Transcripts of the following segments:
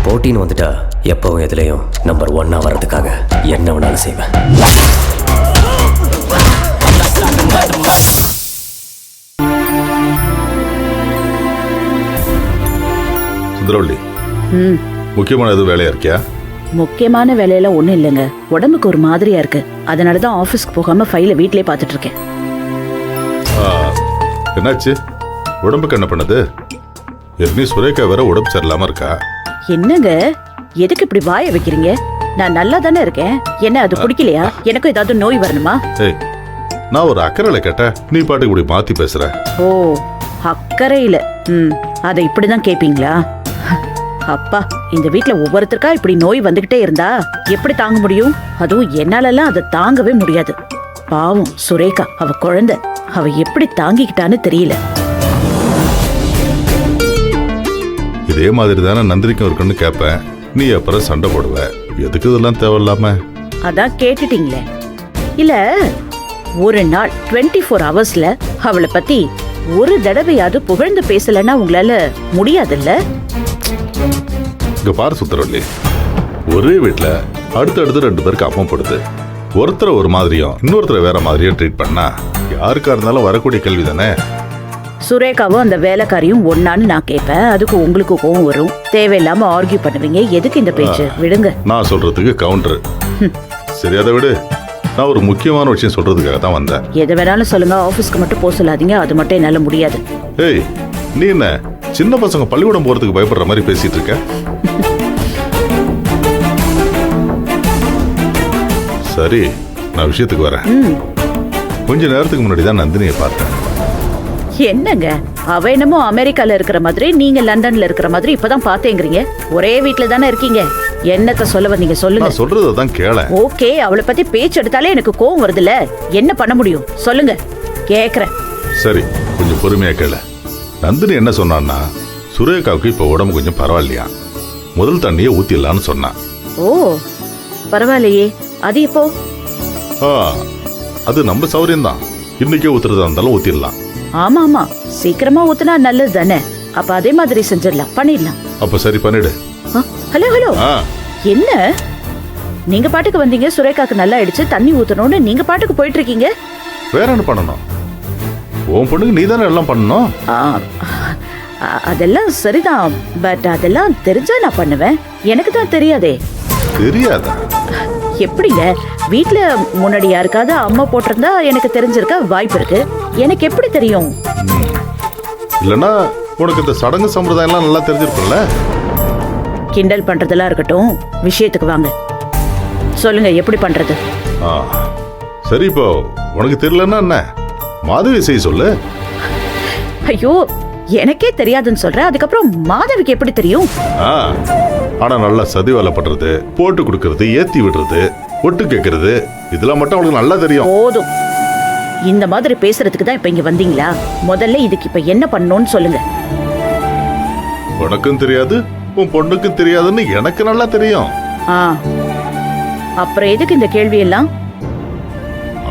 போட்டின்னு வந்துட்டா எப்பவும் எதுலேயும் நம்பர் 1 வர்றதுக்காக என்ன வேணாலும் செய்வேன். சுந்தரவள்ளி, முக்கியமான எதுவும் வேலையா இருக்கியா? முக்கியமான வேலையெல்லாம் ஒண்ணும் இல்லைங்க. உடம்புக்கு ஒரு மாதிரியா இருக்கு. அதனாலதான் ஆபீஸ்க்கு போகாம ஃபைல வீட்லயே பாத்துட்டு இருக்கேன். என்னாச்சு? உடம்புக்கு என்ன பண்ணுது? ஏற்கனவே சுரேகா வேற உடம்பு சரியில்லாம இருக்கா. என்னங்க எதுக்கு இப்படி வாய வைக்கிறீங்க? நான் நல்லா தானே இருக்கேன். என்ன அது பிடிக்கலையா? எனக்கும் ஏதாவது நோய் வரணுமா? ஏய், நான் ஒரு அக்கறையில கேட்டேன், நீ பாட்டுக்கு இப்படி மாத்தி பேசுற. ஓ, அக்கறையில. அதை இப்படிதான் கேப்பீங்களா? அப்பா, இந்த வீட்ல ஒவ்வொருத்தருக்கா இப்படி நோய் வந்துகிட்டே இருந்தா எப்படி தாங்க முடியும்? அதுவும் என்னாலலாம் அதை தாங்கவே முடியாது. பாவம் சுரேகா, அவ குழந்தை, அவ எப்படி தாங்கிக்கிட்டான்னு தெரியல. இதே மாதிரி தானே நந்தினிக்கும் இருக்குன்னு கேட்பேன். நீ அப்புறம் சண்டை போடுவ. எதுக்கு இதெல்லாம் தேவையில்லாம? அதான் கேட்டுட்டீங்களே. இல்ல, ஒரு நாள் 24 ஹவர்ஸ்ல அவளை பத்தி ஒரு தடவையாவது புகழ்ந்து பேசலன்னா உங்களால முடியாதுல்ல? இங்க பாரு சுந்தரவள்ளி, ஒரே வீட்டுல அடுத்தடுத்து 2 பேருக்கு அப்பம் போடுது. ஒருத்தரை ஒரு மாதிரியும் இன்னொருத்தரை வேற மாதிரியும் ட்ரீட் பண்ணா யாருக்கா இருந்தாலும் வரக்கூடிய கேள்வி தானே. சுரேகாவும் அந்த வேலைக்காரியும் ஒன்னான்னு நான் கேட்பேன். அதுக்கு உங்களுக்கு கோவம் வரும். தேவையில்லாம ஆர்கியூ பண்ணுவீங்க. எதுக்கு இந்த பேச்சு? விடுங்க. நான் சொல்றதுக்கு கவுண்டர். சரி, அதை விடு. நான் ஒரு முக்கியமான விஷயம் சொல்றதுக்காக தான் வந்தேன். எதை வேணாலும் சொல்லுங்க, ஆபீஸ்க்கு மட்டும் போக சொல்லாதீங்க. அது மட்டும் என்னால முடியாது. ஏய், நீ என்ன சின்ன பசங்க பள்ளிக்கூடம் போறதுக்கு பயப்படுற மாதிரி பேசிட்டு இருக்க? சரி, நான் விஷயத்துக்கு வரேன். கொஞ்ச நேரத்துக்கு முன்னாடி தான் நந்தினியை பார்த்தேன். என்னங்க, அவ என்னமோ அமெரிக்கால இருக்கிற மாதிரி, நீங்க லண்டன்ல இருக்கிற மாதிரி இப்பதான் பாத்தேங்கிறீங்க. ஒரே வீட்டுல தானே இருக்கீங்க. என்னத்த சொல்ல வந்தீங்க சொல்லுங்க. நான் சொல்றதான் கேள. ஓகே, அவளை பத்தி பேச்சு எடுத்தாலே எனக்கு கோவம் வருதுல்ல. என்ன பண்ண முடியும் சொல்லுங்க, கேக்குறேன். சரி, கொஞ்சம் பொறுமையா கேள. நந்தினி என்ன சொன்னான்னா, சுரேகாவுக்கு இப்ப உடம்பு கொஞ்சம் பரவாயில்லையா, முதல் தண்ணியை ஊத்திடலான்னு சொன்னான். ஓ, பரவாயில்லையே. அது இப்போ? அது நம்ம சௌரியம் தான். இன்னைக்கே ஊத்துறதா இருந்தாலும் ஊத்திடலாம். ஆமா ஆமா, சீக்கிரமா ஊத்துனா நல்லது தானே. அப்ப அதே மாதிரி செஞ்சிடலாம், பண்ணிடலாம். அப்ப சரி, பண்ணிடு. ஹலோ ஹலோ, என்ன நீங்க பாட்டுக்கு வந்தீங்க, சுரேகாக்கு நல்லா ஆயிடுச்சு, தண்ணி ஊத்தணும்னு நீங்க பாட்டுக்கு போயிட்டு இருக்கீங்க. வேற என்ன பண்ணணும்? உன் பொண்ணுக்கு நீ தானே எல்லாம் பண்ணணும். அதெல்லாம் சரிதான், பட் அதெல்லாம் தெரிஞ்சா நான் பண்ணுவேன். எனக்கு தான் தெரியாதே. தெரியாதா? எப்படிங்க? வீட்ல முன்னாடி யாருக்காவது அம்மா போட்டிருந்தா எனக்கு தெரிஞ்சிருக்க வாய்ப்பு இருக்கு. எனக்கு எப்படி தெரியும்? இல்லனா உனக்கு இந்த சடங்கு சம்பிரதாயம் எல்லாம் நல்லா தெரிஞ்சிருக்கும்ல. கிண்டல் பண்றதெல்லாம் இருக்கட்டும், விஷயத்துக்கு வாங்க. சொல்லுங்க, எப்படி பண்றது? சரி, இப்போ உனக்கு தெரியலன்னா என்ன, மாதவி செய்ய சொல்லு. ஐயோ, எனக்கே தெரியாதுன்னு சொல்றேன், அதுக்கப்புறம் மாதவிக்கு எப்படி தெரியும்? ஆனா நல்லா சதி வேலை பண்றது, போட்டு கொடுக்கறது, ஏத்தி விடுறது, ஒட்டு கேட்கறது, இதெல்லாம் மட்டும் அவளுக்கு நல்லா தெரியும். போதும், இந்த மாதிரி பேசுறதுக்கு தான் இப்ப இங்க வந்தீங்களா? முதல்ல இதுக்கு இப்ப என்ன பண்ணணும்னு சொல்லுங்க. உனக்கும் தெரியாது, உன் பொண்ணுக்கும் தெரியாதுன்னு எனக்கு நல்லா தெரியும். அப்புறம் எதுக்கு இந்த கேள்வி எல்லாம்?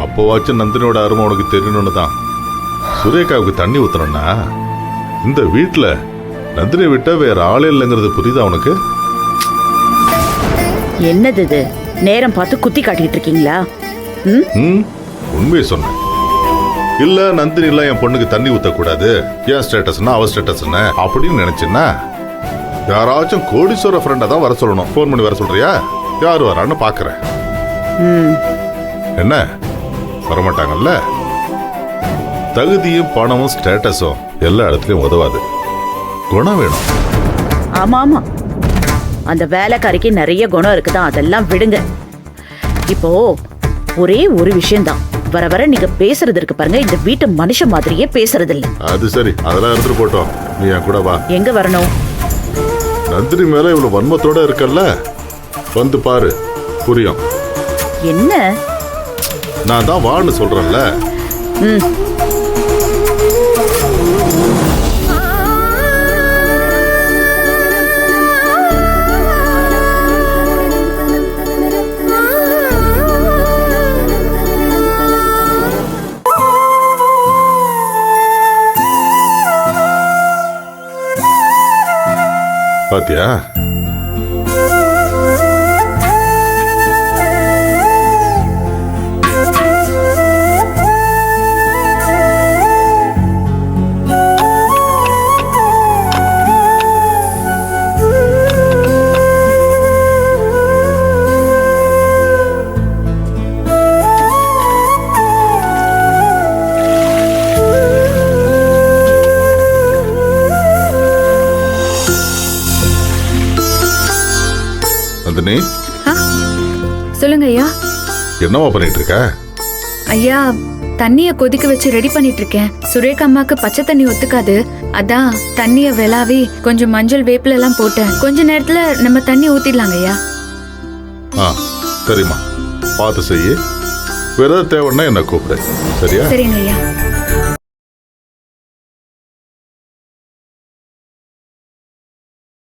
அப்போவாச்சும் நந்தினியோட அருமை உனக்கு தெரியணும்னு தான். சுரேகாவுக்கு தண்ணி ஊத்தணும்னா இந்த வீட்டுல நந்தினி விட்டா வேற ஆளே இல்லைங்கிறது புரியுதா உனக்கு? என்னது இது? நேரம் பார்த்து குத்தி காட்டிட்டு இருக்கீங்களா? உண்மையை சொன்னேன். இல்ல நந்தினி எல்லாம் என் பொண்ணுக்கு தண்ணி ஊத்தக்கூடாது, என் ஸ்டேட்டஸ்னா அவ ஸ்டேட்டஸ்னா அப்படின்னு நினைச்சுன்னா யாராச்சும் கோடீஸ்வர ஃப்ரெண்டை தான் வர சொல்லணும். போன் பண்ணி வர சொல்றியா? யாரு வரான்னு பாக்குறேன். என்ன வரமாட்டாங்கல்ல? தகுதியும் பணமும் ஸ்டேட்டஸும் எல்லா இடத்துலயும் உதவாது. குணம் வேணும். ஆமா ஆமா, அந்த வேலைக்காரிக்கு நிறைய குணம் இருக்குதான், அதெல்லாம் விடுங்க. இப்போ ஒரே ஒரு விஷயம்தான், வர வர நீங்க பேசுறது இருக்கு பாருங்க, இந்த வீட்டு மனுஷன் மாதிரியே பேசுறது இல்ல. அது சரி, அதெல்லாம் எடுத்துட்டு போட்டோம். நீ என் கூட வா. எங்க வரணும்? நந்தினி மேல இவ்வளவு வன்மத்தோட இருக்கல்ல, வந்து பாரு, புரியும். என்ன? நான் தான் வான்னு சொல்றேன்ல. பாத்தியா, நந்தினி, ஆ, சொல்லுங்க ஐயா. என்னவா பண்ணிட்டு இருக்க? ஐயா, தண்ணிய கொதிக்க வச்சு ரெடி பண்ணிட்டு இருக்கேன். சுரேகா அம்மாக்கு பச்சை தண்ணி ஒத்துக்காது. அதான் தண்ணிய விளாவி கொஞ்சம் மஞ்சள் வேப்பில எல்லாம் போட்டேன். கொஞ்ச நேரத்துல நம்ம தண்ணி ஊத்திடலாங்க ஐயா. ஆ சரிம்மா, பார்த்து செய்யு. வேற ஏதாவது தேவைன்னா என்ன கூப்பிடு. சரியா? சரிங்க ஐயா.